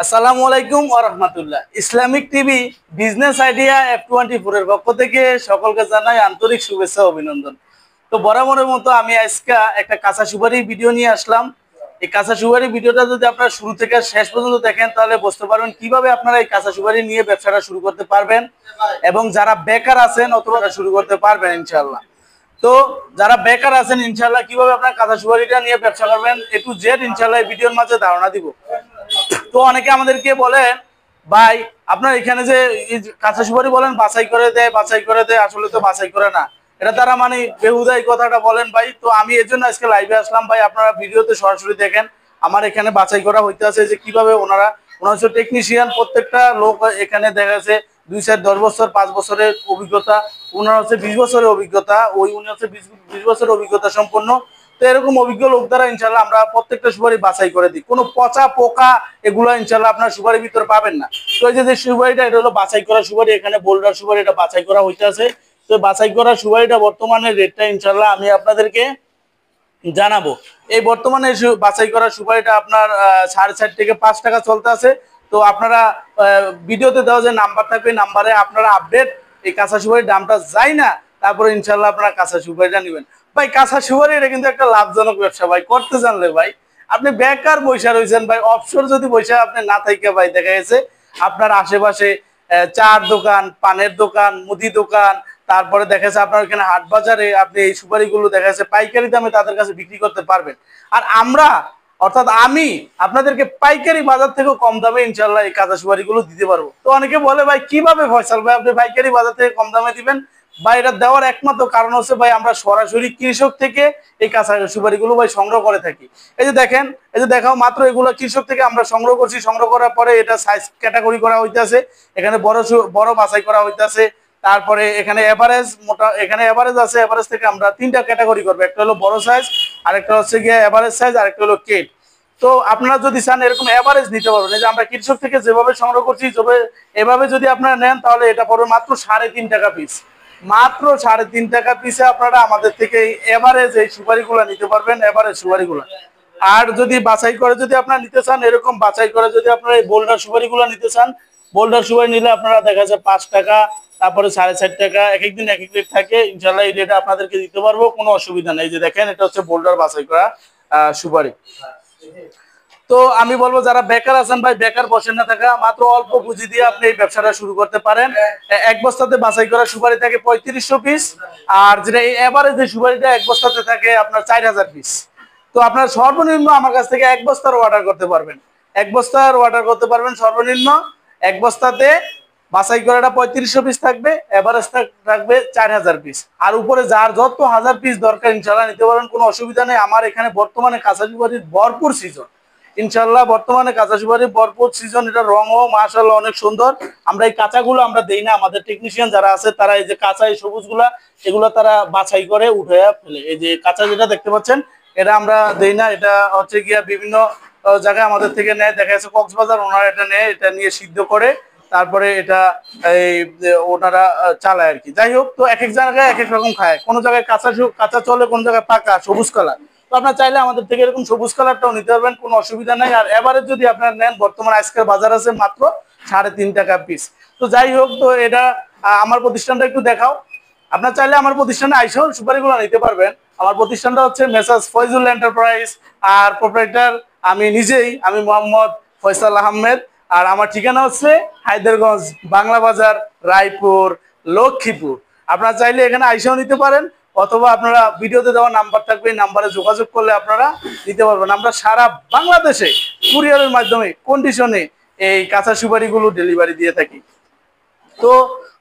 আসসালামু আলাইকুম ওয়া রাহমাতুল্লাহ। Islamic TV business idea F24 এর পক্ষ থেকে সকলকে জানাই আন্তরিক শুভেচ্ছা ও অভিনন্দন। তো বরাবরের মতো আমি আজকে একটা কাঁচা সুপারি ভিডিও নিয়ে আসলাম। এই কাঁচা সুপারি ভিডিওটা যদি আপনারা শুরু থেকে শেষ পর্যন্ত দেখেন তাহলে বুঝতে পারবেন কিভাবে আপনারা এই কাঁচা সুপারি নিয়ে ব্যবসাটা শুরু করতে পারবেন এবং যারা বেকার আছেন অথবা শুরু করতে পারবেন ইনশাআল্লাহ। তো যারা বেকার আছেন ইনশাআল্লাহ কিভাবে আপনারা কাঁচা সুপারিটা নিয়ে ব্যবসা করবেন A to Z ইনশাআল্লাহ এই ভিডিওর মাঝে ধারণা দিব। তো অনেকে আমাদেরকে বলেন ভাই আপনার এখানে যে কাঁচা সুপারি বলেন বাছাই করে দেয় আসলে তো বাছাই করে না, এটা তারা মানে বেহুদাই কথাটা বলেন ভাই। তো আমি এর জন্য আজকে লাইভে আসলাম ভাই, আপনারা ভিডিওতে সরাসরি দেখেন আমার এখানে বাছাই করা হইতে আছে যে কিভাবে ওনারা হচ্ছে টেকনিশিয়ান, প্রত্যেকটা লোক এখানে দেখা যাচ্ছে 2-4-10 বছর 5 বছরের অভিজ্ঞতা, ওনার হচ্ছে 20 বছরের অভিজ্ঞতা, উনি হচ্ছে 20 বছরের অভিজ্ঞতা সম্পন্ন। তো এরকম অভিজ্ঞ লোক দ্বারা ইনশাল্লাহ আমরা প্রত্যেকটা সুপারি বাছাই করে দিই, কোনো পচা পোকা এগুলো ইনশাল্লাহ আপনার সুপারির ভিতরে পাবেন না। তো এই যে সুপারিটা এটা হলো বাছাই করা সুপারি, এখানে বোল্ডার সুপারি এটা বাছাই করা হইতে আছে। তো বাছাই করা সুপারিটা বর্তমানে রেটটা ইনশাল্লাহ আমি আপনাদেরকে জানাবো। এই বর্তমানে বাছাই করা সুপারিটা আপনার 4.5 থেকে 5 টাকা চলতে আছে। তো আপনারা ভিডিওতে দেওয়া যে নাম্বার থাকবে নাম্বারে আপনারা আপডেট এই কাঁচা সুপারির দামটা যায় না, তারপরে ইনশাল্লাহ আপনারা কাঁচা সুপারিটা নেবেন। ভাই কাঁচা সুপারি এটা কিন্তু একটা লাভজনক ব্যবসা ভাই, করতে জানলে ভাই। আপনি বেকার বৈশা রয়েছেন ভাই, অবসর যদি বৈশা আপনি না থাইকা ভাই দেখা গেছে আপনার আশেপাশে চার দোকান, পানের দোকান, মুদি দোকান, তারপরে দেখা যাচ্ছে আপনার এখানে হাট বাজারে আপনি এই সুপারিগুলো দেখা যাচ্ছে পাইকারি দামে তাদের কাছে বিক্রি করতে পারবেন। আর আমরা অর্থাৎ আমি আপনাদেরকে পাইকারি বাজার থেকেও কম দামে ইনশাল্লাহ এই কাঁচা সুপারিগুলো দিতে পারবো। তো অনেকে বলে ভাই কিভাবে ফয়সাল ভাই আপনি পাইকারি বাজার থেকে কম দামে দিবেন? ভাই এটা দেওয়ার একমাত্র কারণ হচ্ছে ভাই আমরা সরাসরি কৃষক থেকে এই কাঁচা সুপারিগুলো ভাই সংগ্রহ করে থাকি। এই যে দেখেন, এই যে দেখাও মাত্র এগুলো কৃষক থেকে আমরা সংগ্রহ করছি, সংগ্রহ করার পরে এটা সাইজ ক্যাটাগরি করা হইতেছে, এখানে বড় বাছাই করা হইতেছে। তারপরে এখানে এভারেজ মোটা, এখানে এভারেজ আছে, এভারেজ থেকে আমরা 3টা ক্যাটাগরি করবো, একটা হলো বড় সাইজ, আরেকটা হচ্ছে গিয়ে এভারেজ সাইজ, আরেকটা হলো কেট। তো আপনারা যদি চান এরকম এভারেজ নিতে পারবেন, এই যে আমরা কৃষক থেকে যেভাবে সংগ্রহ করছি এভাবে যদি আপনারা নেন তাহলে এটা পড়বে মাত্র 3.5 টাকা পিস। মাত্র 3.5 টাকা পিসে আপনারা আমাদের থেকে এভারেজ এই সুপারিগুলো নিতে পারবেন, এভারেজ সুপারিগুলো। আর যদি বাছাই করে যদি আপনারা নিতে চান, এরকম বাছাই করে যদি আপনারা এই বোল্ডার সুপারিগুলো নিতে চান, বোল্ডার সুপারি নিলে আপনারা দেখা যাচ্ছে 5 টাকা, তারপরে 4.5 টাকা, এক এক দিন এক এক রেট থাকে। ইনশাল্লাহ এই রেটে আপনাদেরকে দিতে পারবো, কোনো অসুবিধা নেই। যে দেখেন এটা হচ্ছে বোল্ডার বাছাই করা সুপারি। তো আমি বলবো যারা বেকার আছেন ভাই, বেকার বসে না থাকা, মাত্র অল্প পুঁজি দিয়ে আপনি এই ব্যবসাটা শুরু করতে পারেন। এক বস্তাতে বাছাই করা সুপারি থাকে 3500 পিস, আর যেটা এই এভারেজ যে সুপারিটা এক বস্তাতে থাকে আপনার 4000 পিস। তো আপনার সর্বনিম্ন আমার কাছ থেকে এক বস্তার অর্ডার করতে পারবেন, এক বস্তার অর্ডার করতে পারবেন সর্বনিম্ন। এক বস্তাতে বাছাই করাটা 3500 পিস থাকবে, এভারেজ থাকবে 4000 পিস। আর উপরে যার যত হাজার পিস দরকার ইনশাল্লাহ নিতে পারেন, কোনো অসুবিধা নেই। আমার এখানে বর্তমানে কাঁচা সুপারির ভরপুর সিজন, ইনশাল্লাহ বর্তমানে কাঁচা সুপারির ভরপুর সিজন। এটা রঙও মাশাআল্লাহ অনেক সুন্দর। আমরা এই কাঁচাগুলো আমরা দেই না, আমাদের টেকনিশিয়ান যারা আছে তারা এই যে কাঁচা এই সবুজগুলা এগুলো তারা বাছাই করে উঠে ফেলে। এই যে কাঁচা যেটা দেখতে পাচ্ছেন এটা আমরা দেই না, এটা হচ্ছে গিয়া বিভিন্ন জায়গায় আমাদের থেকে নেয়, দেখা যাচ্ছে কক্সবাজার ওনারা এটা নেয়, এটা নিয়ে সিদ্ধ করে তারপরে এটা এই ওনারা চালায় আর কি। যাই হোক, তো এক এক জায়গায় এক এক রকম খায়, কোনো জায়গায় কাঁচা চলে, কোনো জায়গায় পাকা সবুজ কালার। তো আপনার চাইলে আমাদের থেকে এরকম সবুজ কালারটাও নিতে পারবেন, কোনো অসুবিধা নাই। আর এবারে যদি আপনার নেন, বর্তমানে আজকের বাজার আছে মাত্র 3.5 টাকা পিস। তো যাই হোক, তো এটা আমার প্রতিষ্ঠানটা একটু দেখাও। আপনার চাইলে আমার প্রতিষ্ঠানে আইসেও সুপারিগুলো নিতে পারবেন। আমার প্রতিষ্ঠানটা হচ্ছে মেসার্স ফয়জুল এন্টারপ্রাইজ, আর প্রোপ্রাইটার আমি নিজেই, আমি মোহাম্মদ ফয়সাল আহমেদ। আর আমার ঠিকানা হচ্ছে হায়দারগঞ্জ, বাংলা বাজার, রায়পুর, লক্ষ্মীপুর। আপনারা চাইলে এখানে আইসেও নিতে পারেন, অথবা আপনারা ভিডিওতে দেওয়া নাম্বার থাকবে, এই নাম্বারে যোগাযোগ করলে আপনারা নিতে পারবেন। আমরা সারা বাংলাদেশে কুরিয়ারের মাধ্যমে কন্ডিশনে এই কাঁচা সুপারিগুলো ডেলিভারি দিয়ে থাকি। তো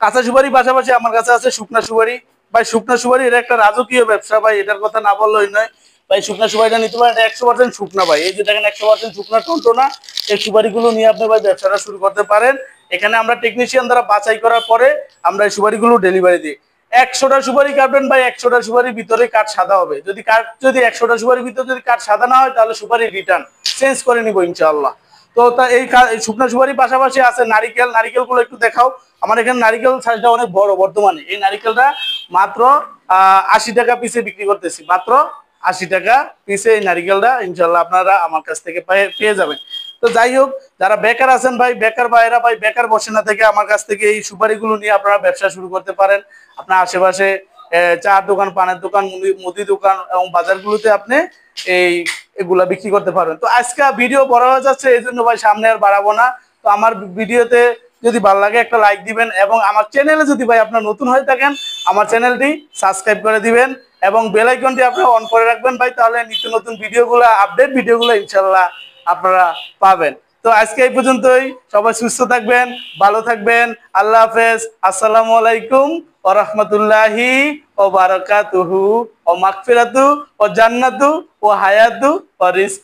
কাঁচা সুপারি পাশাপাশি আমার কাছে আছে শুকনা সুপারি। ভাই শুকনা সুপারি এটা একটা রাজকীয় ব্যবসা ভাই, এটার কথা না বললেই নয় ভাই। শুকনা সুপারিটা নিতে পারেন, 100% শুকনা ভাই। এই যে দেখেন 100% শুকনা টনটনা, এই সুপারিগুলো নিয়ে আপনি ভাই ব্যবসাটা শুরু করতে পারেন। এখানে আমরা টেকনিশিয়ান দ্বারা বাছাই করার পরে আমরা এই সুপারিগুলো ডেলিভারি দিই। 100টা সুপারি কাটবেন ভাই, 100টা সুপারির ভিতরে কাঠ সাদা হবে। যদি 100টা সুপারির ভিতরে যদি কাঠ সাদা না হয় তাহলে সুপারি রিটার্ন চেঞ্জ করে নিব ইনশাআল্লাহ। তো তা এই শুকনা সুপারির পাশাপাশি আছে নারিকেল। নারিকেলগুলো একটু দেখাও। আমার এখানে নারিকেল সাইজটা অনেক বড়। বর্তমানে এই নারিকেলটা মাত্র 80 টাকা পিসে বিক্রি করতেছি, মাত্র 80 টাকা পিসে এই নারিকেলটা ইনশাল্লাহ আপনারা আমার কাছ থেকে পেয়ে যাবেন। তো যাই হোক, যারা বেকার আছেন ভাই, বেকার ভাইরা ভাই, বেকার বসে না থেকে আমার কাছ থেকে এই সুপারিগুলো নিয়ে আপনারা ব্যবসা শুরু করতে পারেন। আপনার আশেপাশে চার দোকান, পানের দোকান, মুদি দোকান এবং বাজারগুলোতে আপনি এই এগুলা বিক্রি করতে পারবেন। তো আজকে ভিডিও বড় হয়ে যাচ্ছে, এই জন্য ভাই সামনে আর বাড়াবো না। তো আমার ভিডিওতে যদি ভালো লাগে একটা লাইক দিবেন, এবং আমার চ্যানেলে যদি ভাই আপনার নতুন হয়ে থাকেন আমার চ্যানেলটি সাবস্ক্রাইব করে দিবেন এবং বেল আইকনটি আপনারা অন করে রাখবেন ভাই, তাহলে নিত্য নতুন ভিডিওগুলো, আপডেট ভিডিওগুলো ইনশাল্লাহ আপনারা পাবেন। তো আজকে এই পর্যন্তই, সবাই সুস্থ থাকবেন, ভালো থাকবেন, আল্লাহ হাফেজ, আসসালামু আলাইকুম ওয়া রাহমাতুল্লাহি ওয়া বারাকাতুহু ওয়া মাগফিরাতু ওয়া জান্নাতু ওয়া হায়াতু ওয়া রিজক।